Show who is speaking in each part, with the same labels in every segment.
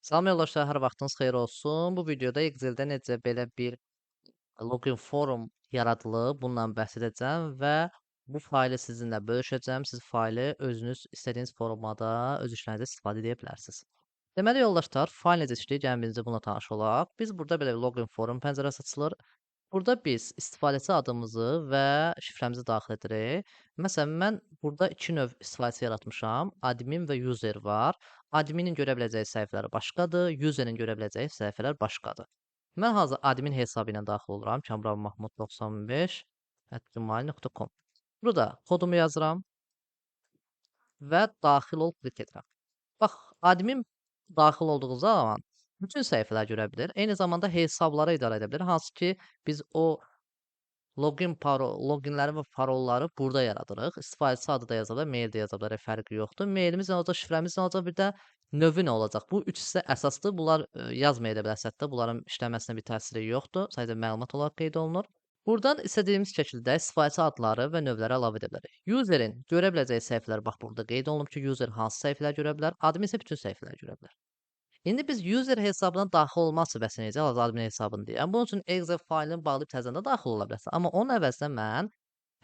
Speaker 1: Salam yoldaşlar, hər vaxtınız xeyir olsun. Bu videoda Excel-də necə belə bir login forum yaradılıb, bundan bəhs edəcəm və bu faylı sizinlə bölüşəcəm. Siz faylı özünüz istədiyiniz formada öz işlərinizdə istifadə edə bilərsiniz. Deməli yoldaşlar, fayl necə işləyir? Gəlin birinci buna tanış olaq. Biz burada belə bir login forum pəncərəsi açılır. Burada biz istifadəçi adımızı və şifrəmizi daxil edirik. Məsələn, mən burada iki növ istifadəçi yaratmışam. Admin və user var. Adminin görə biləcəyi səhifələr başqadır, userin görə biləcəyi səhifələr başqadır. Mən hazır admin hesabı ilə daxil oluram. Kamran Mahmud 95 @gmail.com. Burada kodumu yazıram və daxil ol klik edirəm. Bax, admin daxil olduğu zaman bütün səhifələr görə bilir. Eyni zamanda hesabları idarə edə bilir. Hansı ki, biz o loginləri və parolları burada yaradırıq. İstifadəçi adı da yaza bilər, mail də yaza bilər, fərqi yoxdur. Mailimiz nə olacaq, şifrəmiz nə olacaq, bir də növü nə olacaq. Bu üç hissə əsasdır. Bunlar yazmaya da bilərsiniz hətta. Bunların işləməsinə bir təsiri yoxdur. Sadəcə məlumat olaraq qeyd olunur. Buradan istədiyimiz şəkildə istifadəçi adları və növləri əlavə edə bilərik. Userin görə biləcəyi səhifələr bax burada qeyd olunub ki, user hansı səhifələri görə bilər, admin isə bütün səhifələri görə bilər. İndi biz user hesabına daxil olmaq bəs necə admin hesabını deyirəm. Bunun üçün Excel faylını bağlayıb təzədən də daxil ola bilərsən. Amma onun əvəzinə mən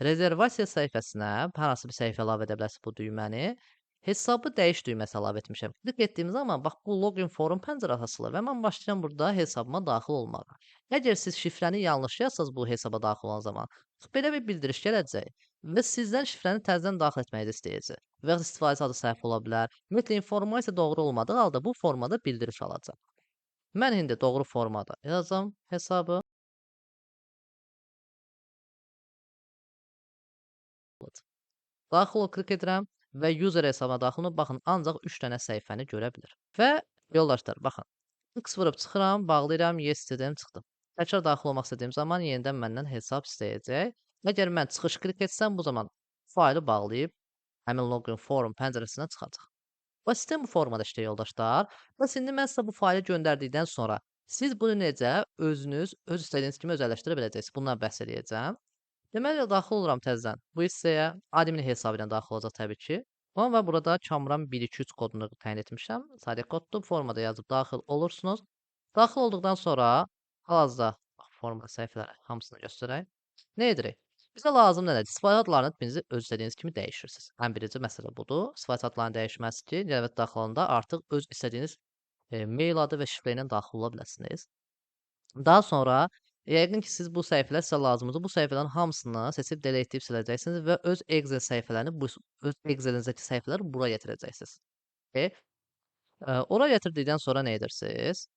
Speaker 1: rezervasiya səhifəsinə hər hansı bir səhifə əlavə edə bilərsiniz bu düyməni. Hesabı dəyiş düyməsi əlavə etmişəm. Klik etdiyim zaman bax bu login forum pəncərəsi açılır və mən başlayacağam burada hesabıma daxil olmağa. Əgər siz şifrəni yanlış yazsanız bu hesaba daxil olan zaman belə bir bildiriş gələcək və sizdən şifrəni təzədən daxil etməyi istəyəcək. Və ya istifadəçi adı səhv ola bilər. Ümumiyyətlə informasiya doğru olmadığı halda bu formada bildiriş alacaq. Mən indi doğru formada yazacağam hesabı. Daxil ol klik edirəm və user hesabına daxil olub baxın ancaq 3 dənə səhifəni görə bilir. Və yoldaşlar baxın. X vurub çıxıram, bağlayıram, yes dedim, çıxdım. Təkrar daxil olmaq istədiyim zaman yenidən məndən hesab istəyəcək. Əgər mən çıxış klik etsəm bu zaman faylı bağlayıb həmin login forum pəncərəsindən çıxacaq. Və sistem bu formada işləyir yoldaşlar. Bəs indi mən sizə bu faylı göndərdikdən sonra siz bunu necə özünüz öz istədiyiniz kimi özəlləşdirə biləcəksiniz? Bundan bəhs eləyəcəm. Deməli daxil oluram təzədən bu hissəyə. Admin hesabı ilə daxil olacaq təbii ki. Amma və burada Kamran 123 kodunu təyin etmişəm. Sadiq koddur. Formada yazıb daxil olursunuz. Daxil olduqdan sonra hal-hazırda forma səhifələri hamısını göstərək. Nə edirik? Bizə lazım nədir? İstifadə adlarını birinizi öz istədiyiniz kimi dəyişirsiniz. Ən birinci məsələ budur. İstifadə adlarını dəyişməsi ki, Levət daxil olanda artıq öz istədiyiniz mail adı və şifrə ilə daxil ola biləsiniz. Daha sonra yəqin ki, siz bu səhifələr sizə lazımdır. Bu səhifələrin hamısını seçib delete edib siləcəksiniz və öz Excel səhifələrini öz Excel-inizdəki səhifələri bura gətirəcəksiniz. Okay? Ora gətirdikdən sonra nə edirsiniz?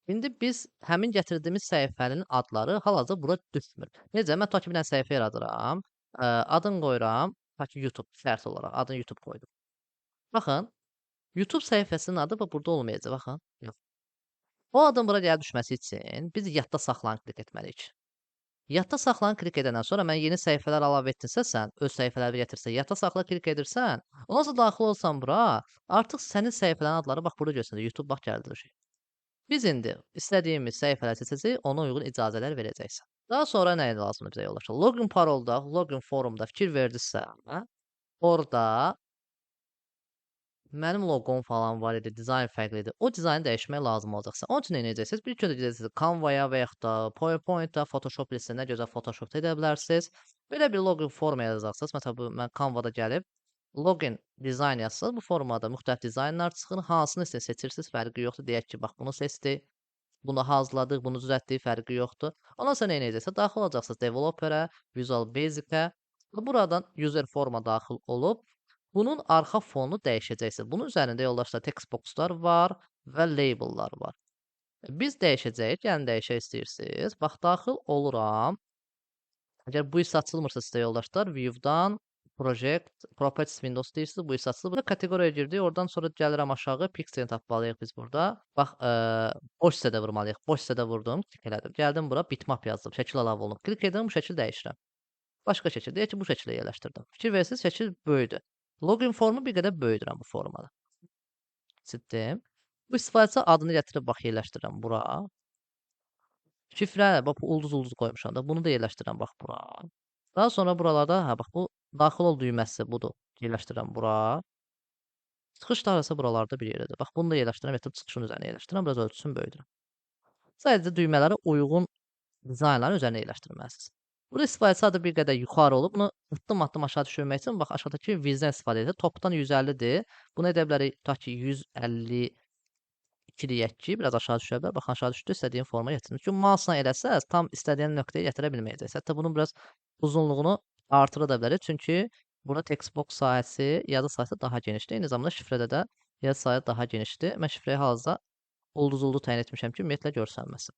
Speaker 1: İndi biz həmin gətirdiyimiz səhifənin adları hal-hazırda bura düşmür. Necə? Mən tutaq ki, bir dənə səhifə yaradıram. Adını qoyuram. Tutaq ki, YouTube fərz olaraq adını YouTube qoydum. Baxın, YouTube səhifəsinin adı burada olmayacaq. Baxın. Yox. O adın bura gəlib düşməsi üçün biz yadda saxlanı klik etməliyik. Yadda saxlanı klik edəndən sonra mən yeni səhifələr əlavə etdinsə sən, öz səhifələri gətirsə, yadda saxla klik edirsən, ondan sonra daxil olsan bura, artıq sənin səhifələrin adları bax burada göstərir. YouTube bax gəldirir. Biz indi istədiyimiz səhifələri seçəcəyik, ona uyğun icazələr verəcəksən. Daha sonra nə lazımdır bizə yoldaşlar? Login parolda, login forumda fikir verdinizsə, orada mənim loqom falan var idi, dizayn fərqli idi. O dizaynı dəyişmək lazım olacaqsa. Onun üçün nə edəcəksiniz? Bir kez gedəcəksiniz Canva-ya və yaxud da PowerPoint-da, Photoshop listəsində nə gözəl Photoshop-da edə bilərsiniz. Belə bir login forma yazacaqsınız. Məsələn, bu mən Canva-da gəlib login dizayn yazsınız. Bu formada müxtəlif dizaynlar çıxır. Hansını istə seçirsiniz, fərqi yoxdur. Deyək ki, bax bunu seçdik. Bunu hazırladıq, bunu düzəltdik, fərqi yoxdur. Ondan sonra nə edəcəksiniz? Daxil olacaqsınız Developer-ə, Visual Basic-ə. Burada user forma daxil olub bunun arxa fonunu dəyişəcəksiniz. Bunun üzərində yoldaşlar text boxlar var və labellar var. Biz dəyişəcəyik. Yəni dəyişək istəyirsiniz. Bax daxil oluram. Əgər bu hissə açılmırsa sizdə yoldaşlar, View-dan Project, Properties Windows deyirsiniz. Bu hissə açılır. Burada kateqoriyaya girdik. Oradan sonra gəlirəm aşağı. Pixel tapmalıyıq biz burada. Bax, boş hissədə vurmalıyıq. Boş hissədə vurdum, klik elədim. Gəldim bura bitmap yazdım. Şəkil əlavə olunub. Klik edirəm, bu şəkil dəyişirəm. Başqa şəkil. Deyək ki, bu şəkildə yerləşdirdim. Fikir versiniz, şəkil böyüdür. Login formu bir qədər böyüdürəm bu formada. Sildim. Bu istifadəçi adını gətirib bax yerləşdirirəm bura. Şifrə, bax bu ulduz qoymuşam da. Bunu da yerləşdirirəm bax bura. Daha sonra buralarda, hə bax bu daxil ol düyməsi budur. Yerləşdirirəm bura. Çıxış da harasa buralarda bir yerədir. Bax, bunu da yerləşdirəm, gətirib çıxışın üzərinə yerləşdirirəm. Biraz ölçüsünü böyüdürəm. Sadəcə düymələri uyğun dizaynların üzərinə yerləşdirməlisiniz. Burada istifadəçi adı bir qədər yuxarı olub. Bunu addım-addım aşağı düşürmək üçün bax aşağıdakı V-dən istifadə edir. Topdan 150-dir. Bunu edə bilərik tutaq ki 152 deyək ki, biraz aşağı düşə bilər. Baxın aşağı düşdü, istədiyin formaya gətirin. Çünki mousla eləsəz tam istədiyin nöqtəyə gətirə bilməyəcəksiniz. Hətta bunun biraz uzunluğunu artıra da bilərik. Çünki burada textbox sahəsi, yazı sahəsi daha genişdir. Eyni zamanda şifrədə də yazı sahəsi daha genişdir. Mən şifrəyə hazırda ulduzlu təyin etmişəm ki, ümumiyyətlə görsənməsin.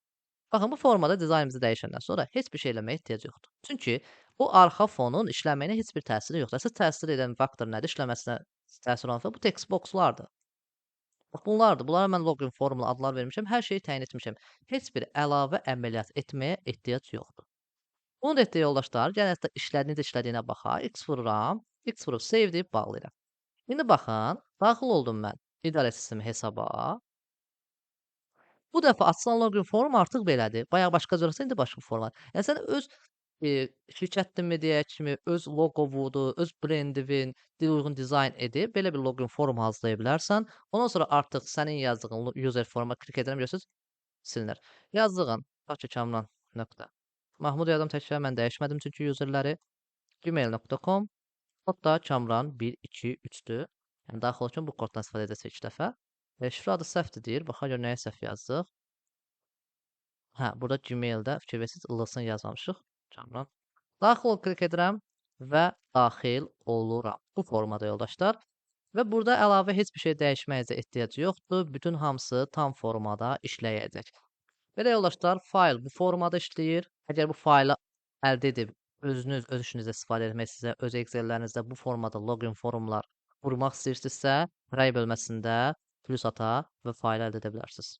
Speaker 1: Baxın, bu formada dizaynımızı dəyişəndən sonra heç bir şey eləməyə ehtiyac yoxdur. Çünki bu arxa fonun işləməyinə heç bir təsiri yoxdur. Əsas təsir edən faktor nədir? İşləməsinə təsir olan bu text boxlardır. Bax, bunlardır. Bunlara mən login formula adlar vermişəm. Hər şeyi təyin etmişəm. Heç bir əlavə əməliyyat etməyə ehtiyac yoxdur. Bunu da etdiyi yoldaşlar, gəlin hətta necə işlədiyinə baxaq. X vururam. X vurub save deyib bağlayıram. İndi baxın, daxil oldum mən idarə sistemi hesaba. Bu dəfə açılan login form artıq belədir. Bayaq başqa cürəsə, indi başqa format. Yəni sən öz şirkətdinmi deyək kimi, öz loqovudur, öz brendivin, uyğun dizayn edib belə bir login form hazırlaya bilərsən. Ondan sonra artıq sənin yazdığın user forma klik edirəm, görürsüz, silinir. Yazdığın, tutaq ki, Kamran nöqtə. Mahmud yazdım təkrar, mən dəyişmədim çünki userləri. gmail.com kodda Kamran 1, 2, 3-dür. Yəni daxil olsun bu koddan istifadə edəcək 2 dəfə. Şifrə adı səhvdir deyir. Baxaq gör nəyə səhv yazdıq. Hə, burada Gmail-də fikir versiniz, ılısını yazmamışıq. Kamran. Daxil ol klik edirəm və daxil oluram. Bu formada yoldaşlar. Və burada əlavə heç bir şey dəyişməyəcə ehtiyac yoxdur. Bütün hamısı tam formada işləyəcək. Belə yoldaşlar, fayl bu formada işləyir. Əgər bu faylı əldə edib özünüz öz işinizdə istifadə etmək istəyirsinizsə, öz Excel-lərinizdə bu formada login formlar qurmaq istəyirsinizsə, rəy bölməsində plus ata və faylı əldə edə bilərsiniz.